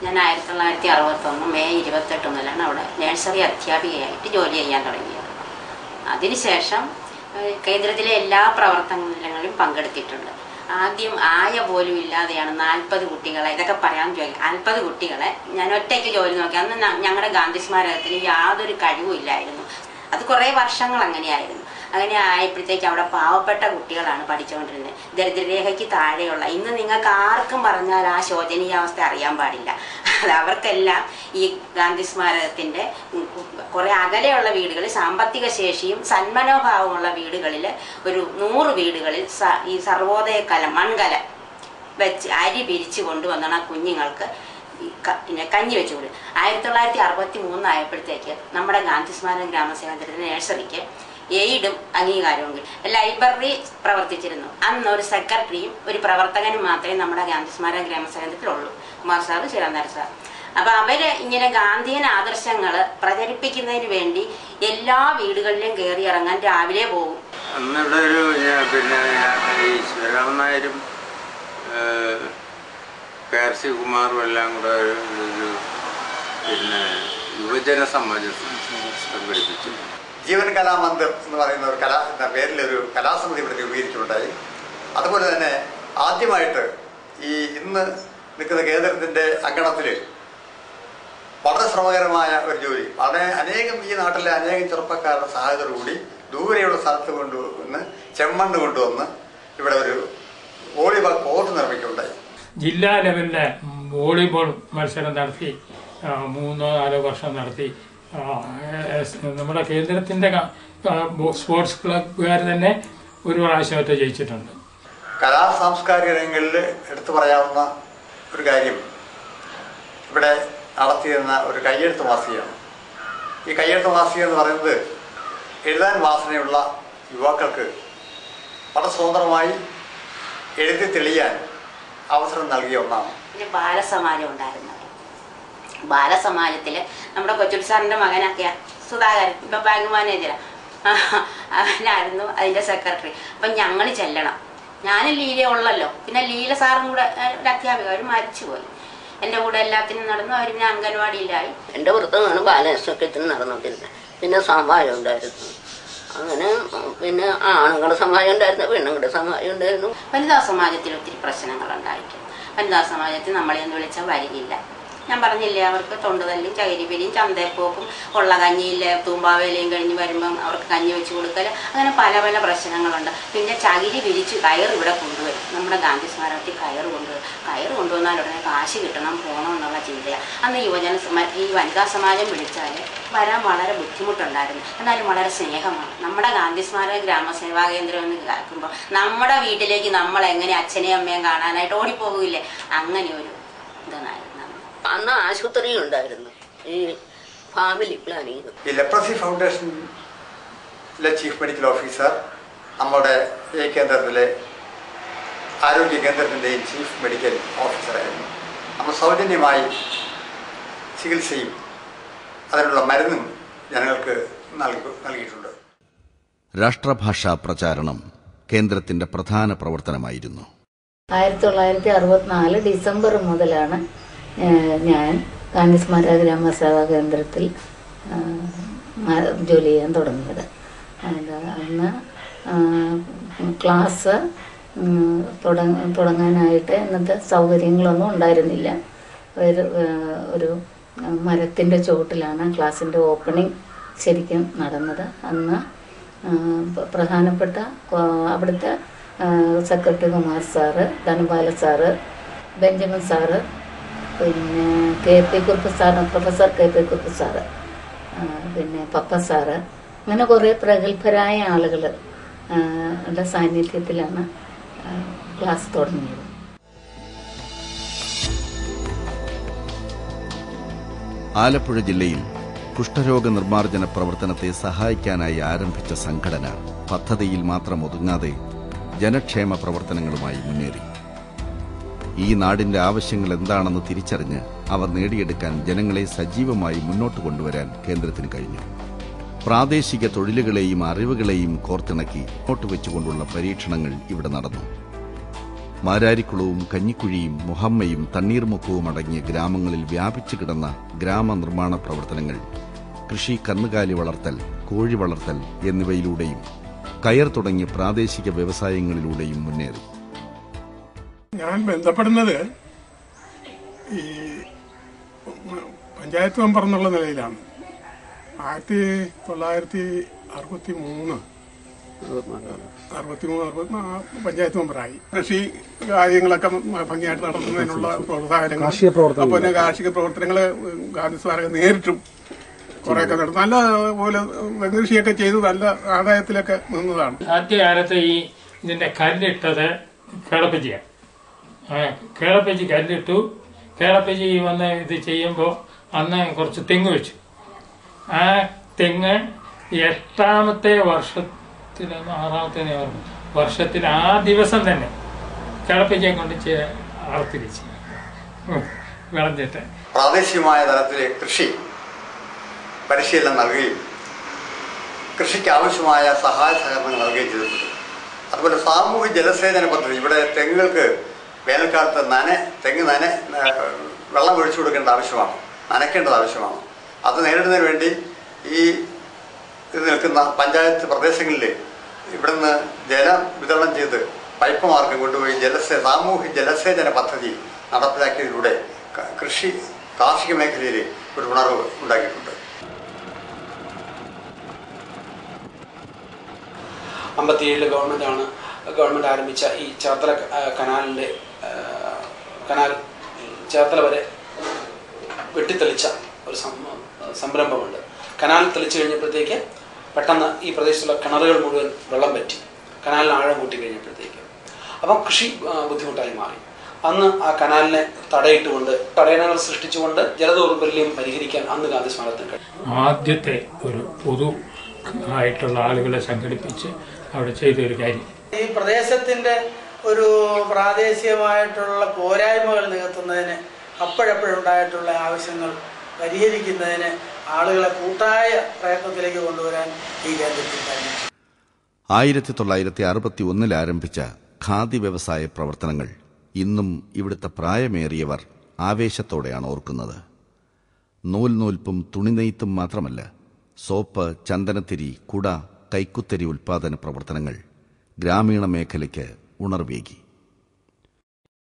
ഞാൻ 1961 മെയ് 28 മുതലാണ് അവിടെ നഴ്സറി അധ്യാപികയായിട്ട് ജോലി ചെയ്യാൻ തുടങ്ങിയത്. അതിനുശേഷം കേന്ദ്രത്തിലെ എല്ലാ പ്രവർത്തനങ്ങളിലും പങ്കെടുത്തിട്ടുണ്ട്. ആദ്യം ആയ പോലും ഇല്ലാതെയാണ് 40 കുട്ടികളെ, ഇതൊക്കെ പറയാൻ ചോദിക്കും, 40 കുട്ടികളെ ഞാൻ ഒറ്റയ്ക്ക് ജോലി നോക്കി. അന്ന് ഞങ്ങളുടെ ഗാന്ധി സ്മാരകത്തിന് യാതൊരു കഴിവും ഇല്ലായിരുന്നു. അത് കുറേ വർഷങ്ങൾ അങ്ങനെയായിരുന്നു. അങ്ങനെ ആയപ്പോഴത്തേക്ക് അവിടെ പാവപ്പെട്ട കുട്ടികളാണ് പഠിച്ചുകൊണ്ടിരുന്നത്, ദരിദ്രരേഖയ്ക്ക് താഴെയുള്ള. ഇന്ന് നിങ്ങൾക്ക് ആർക്കും പറഞ്ഞാൽ ആ ശോചനീയാവസ്ഥ അറിയാൻ പാടില്ല. അത് അവർക്കെല്ലാം ഈ ഗാന്ധി സ്മാരകത്തിൻ്റെ കുറേ അകലെയുള്ള വീടുകളിൽ, സാമ്പത്തിക ശേഷിയും സന്മനോഭാവമുള്ള വീടുകളിൽ, ഒരു 100 വീടുകളിൽ ഈ സർവോദയ കലം, മൺകല വെച്ച് അരി പിരിച്ചു കൊണ്ടുവന്നാണ് ആ കുഞ്ഞുങ്ങൾക്ക് പിന്നെ കഞ്ഞി വെച്ച് കൊടുക്കും. 1963 ആയപ്പോഴത്തേക്ക് നമ്മുടെ ഗാന്ധി സ്മാരക ഗ്രാമസേവനത്തിൻ്റെ നഴ്സറിക്ക് എയ്ഡും അംഗീകാരവും കിട്ടി. ലൈബ്രറി പ്രവർത്തിച്ചിരുന്നു. അന്ന് ഒരു സെക്രട്ടറിയും ഒരു പ്രവർത്തകനും മാത്രമേ നമ്മുടെ ഗാന്ധി സ്മാരക ഗ്രാമസേവനത്തിലുള്ളൂ, കുമാർ സാറ്, ശിവനാഥൻ സാർ. അപ്പം അവർ ഇങ്ങനെ ഗാന്ധിയൻ ആദർശങ്ങൾ പ്രചരിപ്പിക്കുന്നതിന് വേണ്ടി എല്ലാ വീടുകളിലും കയറി ഇറങ്ങാൻ രാവിലെ പോകും. അന്നിവിടെ ഒരു പിന്നെ ശിവരാമൻ നായരും KRC കുമാറും എല്ലാം കൂടെ ഒരു പിന്നെ യുവജന സമാജം സംഘടിപ്പിച്ചു. ജീവൻ കലാമന്ദിർ എന്ന് പറയുന്ന ഒരു എന്ന പേരിലൊരു കലാസമിതി ഇവിടെ രൂപീകരിച്ചിട്ടുണ്ടായി. അതുപോലെ തന്നെ ആദ്യമായിട്ട് ഈ ഇന്ന് നിൽക്കുന്ന കേന്ദ്രത്തിൻ്റെ അങ്കണത്തിൽ വളരെ ശ്രമകരമായ ഒരു ജോലി, വളരെ അനേകം ഈ നാട്ടിലെ അനേകം ചെറുപ്പക്കാരുടെ സഹായത്തോടുകൂടി ദൂരെയുള്ള സ്ഥലത്ത് കൊണ്ടുവന്ന് ചെമ്മണ്ണ് കൊണ്ടുവന്ന് ഇവിടെ ഒരു വോളിബോൾ കോർട്ട് നിർമ്മിക്കുകയുണ്ടായി. ജില്ലാ ലെവലിലെ വോളിബോൾ മത്സരം നടത്തി 3-4 വർഷം നടത്തി. നമ്മുടെ കേന്ദ്രത്തിൻ്റെ സ്പോർട്സ് ക്ലബ്ബുകാർ തന്നെ ഒരു പ്രാവശ്യമൊക്കെ ജയിച്ചിട്ടുണ്ട്. കലാ സാംസ്കാരിക രംഗങ്ങളിൽ എടുത്തു പറയാവുന്ന ഒരു കാര്യം ഇവിടെ നടത്തിയിരുന്ന ഒരു കയ്യെഴുത്ത് മാസികയാണ്. ഈ കയ്യെഴുത്ത് മാസിക എന്ന് പറയുന്നത് എഴുതാൻ വാസനയുള്ള യുവാക്കൾക്ക് വളരെ സ്വതന്ത്രമായി എഴുതി തെളിയാൻ അവസരം നൽകിയ ഒന്നാണ്. പിന്നെ ബാലസമാജം ഉണ്ടായിരുന്നത്. ബാലസമാജത്തിൽ നമ്മുടെ കൊച്ചുട്ടി സാറിൻ്റെ മകനൊക്കെ സുധാകരൻ, ഇപ്പം ബാങ്ക് മാനേജരാണ്, അവനായിരുന്നു അതിൻ്റെ സെക്രട്ടറി. അപ്പം ഞങ്ങൾ ചെല്ലണം. ഞാനും ലീല ഉള്ളല്ലോ, പിന്നെ ലീല സാറും കൂടെ ഒരു അധ്യാപിക, അവർ മരിച്ചുപോയി. എൻ്റെ കൂടെ എല്ലാത്തിനും നടന്നു. അവർ പിന്നെ അംഗൻവാടിയിലായി. എൻ്റെ പുറത്താണ് ബാലസംഘത്തിന് നടന്നിട്ടില്ല. പിന്നെ സമാജം ഉണ്ടായിരുന്നു. അങ്ങനെ പിന്നെ ആണുങ്ങളുടെ സമാജം ഉണ്ടായിരുന്നു, പെണ്ണുങ്ങളുടെ സമാജം ഉണ്ടായിരുന്നു. വനിതാ സമാജത്തിൽ ഒത്തിരി പ്രശ്നങ്ങളുണ്ടായിരിക്കും. വനിതാ സമാജത്തിൽ നമ്മളെന്ന് വിളിച്ചാൽ വരികയില്ല. ഞാൻ പറഞ്ഞില്ലേ, അവർക്ക് തൊണ്ടുതല്ലും ചകിരിപിരിയും ചന്തയപ്പോക്കും ഉള്ള കഞ്ഞിയില്ല, തൂമ്പാവേലയും കഴിഞ്ഞ് വരുമ്പം അവർക്ക് കഞ്ഞി വെച്ച് കൊടുക്കൽ, അങ്ങനെ പല പല പ്രശ്നങ്ങളുണ്ട്. പിന്നെ ചകിരി പിരിച്ച് കയർ ഇവിടെ കൊണ്ടുവരും. നമ്മുടെ ഗാന്ധി സ്മാരകത്തിൽ കയർ കൊണ്ടുവരും. കയർ കൊണ്ടുവന്നാൽ ഉടനെ കാശ് കിട്ടണം, പോകണം എന്നുള്ള ചിന്തയാണ്. അന്ന് ഈ വനിതാ സമാജം വിളിച്ചാൽ വരാൻ വളരെ ബുദ്ധിമുട്ടുണ്ടായിരുന്നു. എന്നാലും വളരെ സ്നേഹമാണ്. നമ്മുടെ ഗാന്ധി സ്മാരക ഗ്രാമസേവാ കേന്ദ്രം എന്ന് കേൾക്കുമ്പോൾ നമ്മുടെ വീട്ടിലേക്ക് നമ്മൾ എങ്ങനെ അച്ഛനെയും അമ്മയും കാണാനായിട്ട് ഓടിപ്പോകില്ലേ, അങ്ങനെ ഒരു ഇതായിരുന്നു. അന്ന് ആശുപത്രി ഉണ്ടായിരുന്നു, ഈ ഫാമിലി പ്ലാനിങ്. ഈ ലെപ്രസി ഫൗണ്ടേഷനിലെ ചീഫ് മെഡിക്കൽ ഓഫീസർ നമ്മുടെ ഈ കേന്ദ്രത്തിലെ ആരോഗ്യ കേന്ദ്രത്തിൻ്റെയും ചീഫ് മെഡിക്കൽ ഓഫീസറായിരുന്നു. നമ്മൾ സൗജന്യമായി ചികിത്സയും അതിനുള്ള മരുന്നും ജനങ്ങൾക്ക് നൽകിയിട്ടുണ്ട്. രാഷ്ട്രഭാഷാ പ്രചാരണം കേന്ദ്രത്തിന്റെ പ്രധാന പ്രവർത്തനമായിരുന്നു. 1964 ഡിസംബർ മുതലാണ് ഞാൻ ഗാന്ധി സ്മാരക ഗ്രാമസേവാ കേന്ദ്രത്തിൽ ജോലി ചെയ്യാൻ തുടങ്ങിയത്. അന്ന് ക്ലാസ് തുടങ്ങാനായിട്ട് ഇന്നത്തെ സൗകര്യങ്ങളൊന്നും ഉണ്ടായിരുന്നില്ല. ഒരു മരത്തിൻ്റെ ചുവട്ടിലാണ് ക്ലാസ്സിൻ്റെ ഓപ്പണിംഗ് ശരിക്കും നടന്നത്. അന്ന് പ്രധാനപ്പെട്ട അവിടുത്തെ secretary Kumar sir, Dhanapala sir, Benjamin sir, പിന്നെ KP Kurup sir, professor KP Kurup sir, പിന്നെ പപ്പ സാറ്, അങ്ങനെ കുറേ പ്രഗത്ഭരായ ആളുകൾ സാന്നിധ്യത്തിലാണ് ക്ലാസ് തുടങ്ങിയത്. ആലപ്പുഴ ജില്ലയിൽ കുഷ്ഠരോഗ നിർമ്മാർജ്ജന പ്രവർത്തനത്തെ സഹായിക്കാനായി ആരംഭിച്ച സംഘടന പദ്ധതിയിൽ മാത്രം ഒതുങ്ങാതെ ജനക്ഷേമ പ്രവർത്തനങ്ങളുമായി മുന്നേറി. ഈ നാടിന്റെ ആവശ്യങ്ങൾ എന്താണെന്ന് തിരിച്ചറിഞ്ഞ് അവ നേടിയെടുക്കാൻ ജനങ്ങളെ സജീവമായി മുന്നോട്ട് കൊണ്ടുവരാൻ കേന്ദ്രത്തിന് കഴിഞ്ഞു. പ്രാദേശിക തൊഴിലുകളെയും അറിവുകളെയും കോർത്തിണക്കി മുന്നോട്ട് വെച്ചുകൊണ്ടുള്ള പരീക്ഷണങ്ങൾ ഇവിടെ നടന്നു. മാരാരിക്കുളവും കഞ്ഞിക്കുഴിയും മുഹമ്മയും തണ്ണീർമുക്കവും അടങ്ങിയ ഗ്രാമങ്ങളിൽ വ്യാപിച്ചു കിടന്ന ഗ്രാമനിർമ്മാണ പ്രവർത്തനങ്ങൾ കൃഷി, കന്നുകാലി വളർത്തൽ, കോഴി വളർത്തൽ എന്നിവയിലൂടെയും കയർ തുടങ്ങിയ പ്രാദേശിക വ്യവസായങ്ങളിലൂടെയും മുന്നേറി. ഞാൻ ബന്ധപ്പെടുന്നത് ഈ പഞ്ചായത്ത് മെമ്പർ എന്നുള്ള നിലയിലാണ്. 1963 പഞ്ചായത്ത് മെമ്പറായി. കൃഷി കാര്യങ്ങളൊക്കെ ഭംഗിയായിട്ട് നടത്തുന്നതിനുള്ള പ്രോത്സാഹനങ്ങൾ, പിന്നെ കാർഷിക പ്രവർത്തനങ്ങൾ ഗാന്ധി സ്മാരകം നേരിട്ടും കുറെയൊക്കെ നടത്തും. നല്ല പോലെ കൃഷിയൊക്കെ ചെയ്ത് നല്ല ആദായത്തിലൊക്കെ നിന്നതാണ്. ആദ്യകാലത്ത് ഇതിന്റെ കല്ലിട്ടത് കേളപ്പജിയാണ്. കേളപ്പജി കല്ലിട്ടു. കേളപ്പജി വന്ന് ഇത് ചെയ്യുമ്പോൾ അന്ന് കുറച്ച് തെങ്ങ് വെച്ചു. ആ തെങ്ങ് 8ാമത്തെ വർഷത്തിലൊന്നും 6ാമത്തെ വർഷത്തിൽ ആ ദിവസം തന്നെ കേളപ്പജിയെ കൊണ്ട് അറുത്തിരിച്ച് വിളഞ്ഞിട്ട് പ്രാദേശികമായ തലത്തിൽ കൃഷി പരിശീലനം നൽകുകയും കൃഷിക്ക് ആവശ്യമായ സഹായ സഹകരണങ്ങൾ നൽകുകയും ചെയ്തിട്ടുണ്ട്. അതുപോലെ സാമൂഹ്യ ജലസേചന പദ്ധതി, ഇവിടെ തെങ്ങുകൾക്ക് വേനൽക്കാലത്ത് തെങ്ങ് വെള്ളം ഒഴിച്ചു കൊടുക്കേണ്ട ആവശ്യമാണ്, നനയ്ക്കേണ്ടത് ആവശ്യമാണ്. അത് നേരിടുന്നതിന് വേണ്ടി ഈ ഇത് നിൽക്കുന്ന പഞ്ചായത്ത് പ്രദേശങ്ങളിൽ ഇവിടുന്ന് ജലം വിതരണം ചെയ്ത് പൈപ്പ് മാർഗം കൊണ്ടുപോയി സാമൂഹ്യ ജലസേചന പദ്ധതി നടപ്പിലാക്കിയതിലൂടെ കാർഷിക മേഖലയിൽ ഒരു ഉണർവ് ഉണ്ടാക്കിയിട്ടുണ്ട്. 57 ഗവൺമെൻറ് ആരംഭിച്ച ഈ ചേർത്തല കനാൽ ചേർത്തല വരെ വെട്ടിത്തെളിച്ച ഒരു സംരംഭമുണ്ട്. കനാൽ തെളിച്ചു കഴിഞ്ഞപ്പോഴത്തേക്ക് പെട്ടെന്ന് ഈ പ്രദേശത്തുള്ള കിണറുകൾ മുഴുവൻ വെള്ളം പറ്റി, കനാലിന് ആഴം കൂട്ടി കഴിഞ്ഞപ്പോഴത്തേക്ക് അപ്പം കൃഷി ബുദ്ധിമുട്ടായി മാറി. അന്ന് ആ കനാലിനെ തടയിട്ടുകൊണ്ട് തടയണകൾ സൃഷ്ടിച്ചുകൊണ്ട് ജലദൗർബല്യം പരിഹരിക്കാൻ അന്ന് ഗാന്ധി സ്മാരകത്തിന് കഴിഞ്ഞു. ആദ്യത്തെ ഒരു പൊതു ആയിട്ടുള്ള ആളുകളെ സംഘടിപ്പിച്ച് അവിടെ ചെയ്തൊരു കാര്യം ഈ പ്രദേശത്തിന്റെ ഒരു പ്രാദേശികമായിട്ടുള്ള പോരായ്മകൾ നികത്തുന്നതിന് അപ്പോഴപ്പോഴുണ്ടായിട്ടുള്ള ആവശ്യങ്ങൾ പരിഹരിക്കുന്നതിന് ആളുകളെ കൂട്ടായ പ്രയത്നത്തിലേക്ക് കൊണ്ടുവരാൻ ഈ കേന്ദ്രത്തിൽ കഴിഞ്ഞു. 1961 ആരംഭിച്ച ഖാദി വ്യവസായ പ്രവർത്തനങ്ങൾ ഇന്നും ഇവിടുത്തെ പ്രായമേറിയവർ ആവേശത്തോടെയാണ് ഓർക്കുന്നത്. നൂൽപ്പും തുണിനെയ്ത്തും മാത്രമല്ല, സോപ്പ്, ചന്ദനത്തിരി, കുട, കൈക്കുത്തരി ഉൽപാദന പ്രവർത്തനങ്ങൾ ഗ്രാമീണ മേഖലയ്ക്ക് ഉണർവേകി.